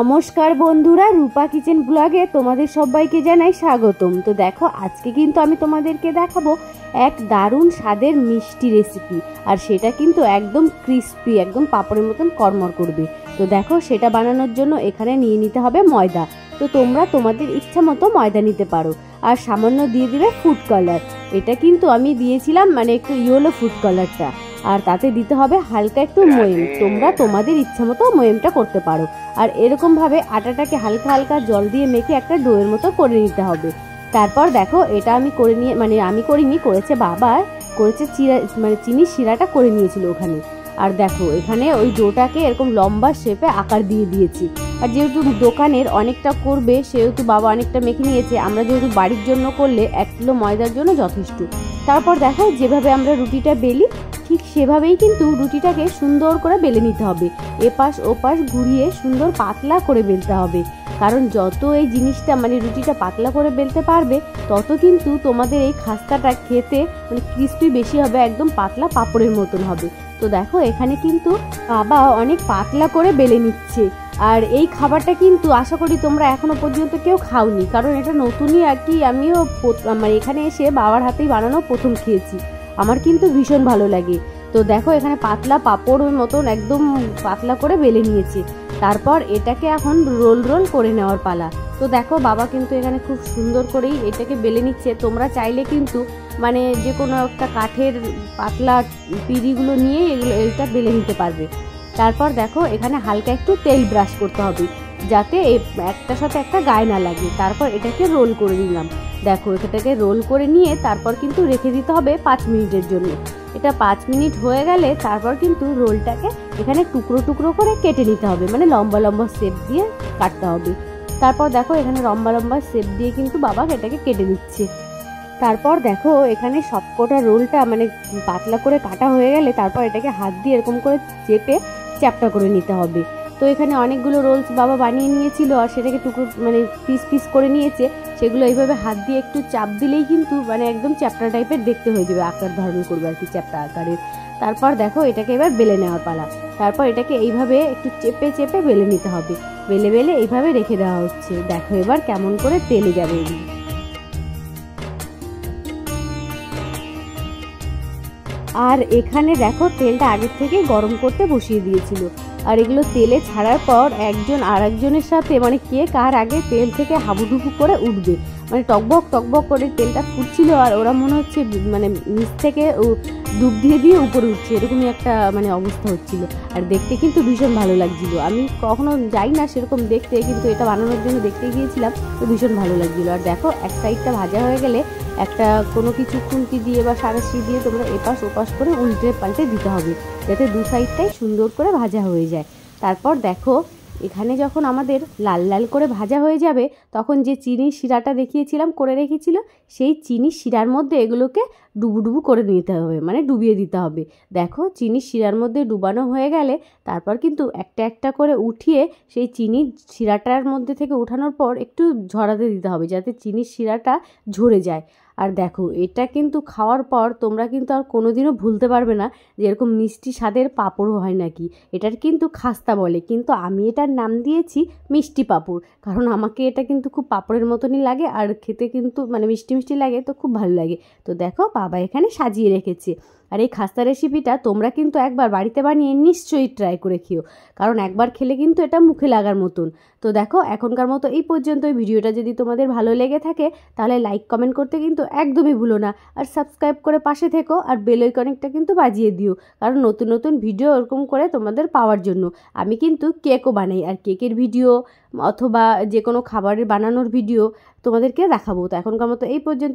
নমস্কার বন্ধুরা, রূপা কিচেন ব্লগে তোমাদের সবাইকে জানাই স্বাগতম। তো দেখো, আজকে কিন্তু আমি তোমাদেরকে দেখাবো এক দারুণ স্বাদের মিষ্টি রেসিপি, আর সেটা কিন্তু একদম ক্রিস্পি, একদম পাপড়ের মতন কড়মড় করবে। তো দেখো, সেটা বানানোর জন্য এখানে নিয়ে নিতে হবে ময়দা। তো তোমরা তোমাদের ইচ্ছা মতো ময়দা নিতে পারো, আর সামান্য দিয়ে দিবে ফুড কালার। এটা কিন্তু আমি দিয়েছিলাম মানে একটু ইয়েলো ফুড কালারটা, আর তাতে দিতে হবে হালকা একটু ময়েম। তোমরা তোমাদের ইচ্ছা মতো ময়েমটা করতে পারো। আর এরকমভাবে আটাটাকে হালকা হালকা জল দিয়ে মেখে একটা ডোয়ের মতো করে নিতে হবে। তারপর দেখো, এটা আমি করে নিয়ে আমি করিনি, করেছে বাবা, করেছে চিনির শিরাটা করে নিয়েছিল ওখানে। আর দেখো, এখানে ওই ডোটাকে এরকম লম্বা শেপে আকার দিয়ে দিয়েছি। আর যেহেতু দোকানের অনেকটা করবে, সেহেতু বাবা অনেকটা মেখে নিয়েছে। আমরা যেহেতু বাড়ির জন্য করলে 1 কিলো ময়দার জন্য যথেষ্ট। তারপর দেখো, যেভাবে আমরা রুটিটা বেলি ঠিক সেভাবেই কিন্তু রুটিটাকে সুন্দর করে বেলে নিতে হবে। এপাশ ওপাশ ঘুরিয়ে সুন্দর পাতলা করে বেলতে হবে। কারণ যত এই জিনিসটা রুটিটা পাতলা করে বেলতে পারবে, তত কিন্তু তোমাদের এই খাস্তাটা খেতে ক্রিস্পি বেশি হবে, একদম পাতলা পাপড়ের মতন হবে। তো দেখো, এখানে কিন্তু বাবা অনেক পাতলা করে বেলে নিচ্ছে। আর এই খাবারটা কিন্তু আশা করি তোমরা এখনো পর্যন্ত কেউ খাওনি, কারণ এটা নতুনই আর কি। আমিও এখানে এসে বাবার হাতেই বানানো প্রথম খেয়েছি। আমার কিন্তু ভীষণ ভালো লাগে। তো দেখো, এখানে পাতলা পাঁপড়ের মতন একদম পাতলা করে বেলে নিয়েছি। তারপর এটাকে এখন রোল রোল করে নেওয়ার পালা। তো দেখো, বাবা কিন্তু এখানে খুব সুন্দর করেই এটাকে বেলে নিচ্ছে। তোমরা চাইলে কিন্তু যে কোনো একটা কাঠের পাতলা পিঁড়িগুলো নিয়ে এটা বেলে নিতে পারবে। তারপর দেখো, এখানে হালকা একটু তেল ব্রাশ করতে হবে, যাতে একটার সাথে একটা গায়ে না লাগে। তারপর এটাকে রোল করে নিলাম। দেখো, এটাকে রোল করে নিয়ে তারপর কিন্তু রেখে দিতে হবে 5 মিনিটের জন্য। এটা 5 মিনিট হয়ে গেলে তারপর কিন্তু রোলটাকে এখানে টুকরো টুকরো করে কেটে নিতে হবে, লম্বা লম্বা শেপ দিয়ে কাটতে হবে। তারপর দেখো, এখানে লম্বা লম্বা শেপ দিয়ে কিন্তু বাবা এটাকে কেটে নিচ্ছে। তারপর দেখো, এখানে সবকটা রোলটা পাতলা করে কাটা হয়ে গেলে তারপর এটাকে হাত দিয়ে এরকম করে চেপে চ্যাপটা করে নিতে হবে। তো এখানে অনেকগুলো রোলস বাবা বানিয়ে নিয়েছিল, আর সেটাকে টুকরো পিস পিস করে নিয়েছে। সেগুলো এইভাবে হাত দিয়ে একটু চাপ দিলেই কিন্তু একদম চ্যাপটা টাইপের দেখতে হয়ে যাবে, আকার ধারণ করবে আর কি, চ্যাপটা আকারের। তারপর দেখো, এটাকে এবার বেলে নেওয়ার পালা। তারপর এটাকে এইভাবে একটু চেপে চেপে বেলে নিতে হবে। বেলে বেলে এইভাবে রেখে দেওয়া হচ্ছে। দেখো এবার কেমন করে তেলে যাবে এগুলো। আর এখানে দেখো, তেলটা আগের থেকে গরম করতে বসিয়ে দিয়েছিল। আর এগুলো তেলে ছাড়ার পর একজন আর একজনের সাথে কে কার আগে তেল থেকে হাবুডুবু করে উঠবে, টকবক টকবক করে তেলটা ফুটছিল। আর ওরা মনে হচ্ছে নিচ থেকে ডুব দিয়ে দিয়ে উপরে উঠছে, এরকমই একটা অবস্থা হচ্ছিল। আর দেখতে কিন্তু ভীষণ ভালো লাগছিল। আমি কখনো যাই না সেরকম দেখতে, কিন্তু এটা বানানোর জন্য দেখতে গিয়েছিলাম, তো ভীষণ ভালো লাগছিল। আর দেখো, এক সাইডটা ভাজা হয়ে গেলে একটা কোনো কিছু খুন্তি দিয়ে বা সাঁড়াশি দিয়ে তোমরা এপাশ ওপাশ করে উল্টে পাল্টে দিতে হবে, যাতে দু সাইডটাই সুন্দর করে ভাজা হয়ে যায়। তারপর দেখো, এখানে যখন আমাদের লাল লাল করে ভাজা হয়ে যাবে, তখন যে চিনির শিরাটা দেখিয়েছিলাম করে রেখেছিল, সেই চিনির শিরার মধ্যে এগুলোকে ডুবু করে নিতে হবে, ডুবিয়ে দিতে হবে। দেখো, চিনির শিরার মধ্যে ডুবানো হয়ে গেলে তারপর কিন্তু একটা একটা করে উঠিয়ে সেই চিনির শিরাটার মধ্যে থেকে উঠানোর পর একটু ঝরাতে দিতে হবে, যাতে চিনির শিরাটা ঝরে যায়। আর দেখো, এটা কিন্তু খাওয়ার পর তোমরা কিন্তু আর কোনোদিনও ভুলতে পারবে না যে এরকম মিষ্টি স্বাদের পাঁপড় হয় নাকি। এটার কিন্তু খাস্তা বলে, কিন্তু আমি এটার নাম দিয়েছি মিষ্টি পাঁপড়, কারণ আমাকে এটা কিন্তু খুব পাঁপড়ের মতনই লাগে, আর খেতে কিন্তু মিষ্টি মিষ্টি লাগে, তো খুব ভালো লাগে। তো দেখো, বাবা এখানে সাজিয়ে রেখেছে। আর এই খাস্তা রেসিপিটা তোমরা কিন্তু একবার বাড়িতে বানিয়ে নিশ্চয়ই ট্রাই করে খেও, কারণ একবার খেলে কিন্তু এটা মুখে লাগার মতন। তো দেখো, এখনকার মতো এই পর্যন্ত। ভিডিওটা যদি তোমাদের ভালো লেগে থাকে তাহলে লাইক কমেন্ট করতে কিন্তু একদমই ভুলো না, আর সাবস্ক্রাইব করে পাশে থেকো, আর বেল আইকনটা কিন্তু বাজিয়ে দিও, কারণ নতুন নতুন ভিডিও এরকম করে তোমাদের পাওয়ার জন্য। আমি কিন্তু কেকও বানাই, আর কেকের ভিডিও অথবা যে কোনো খাবারের বানানোর ভিডিও তোমাদেরকে দেখাবো। তো এখনকার মতো এই পর্যন্ত।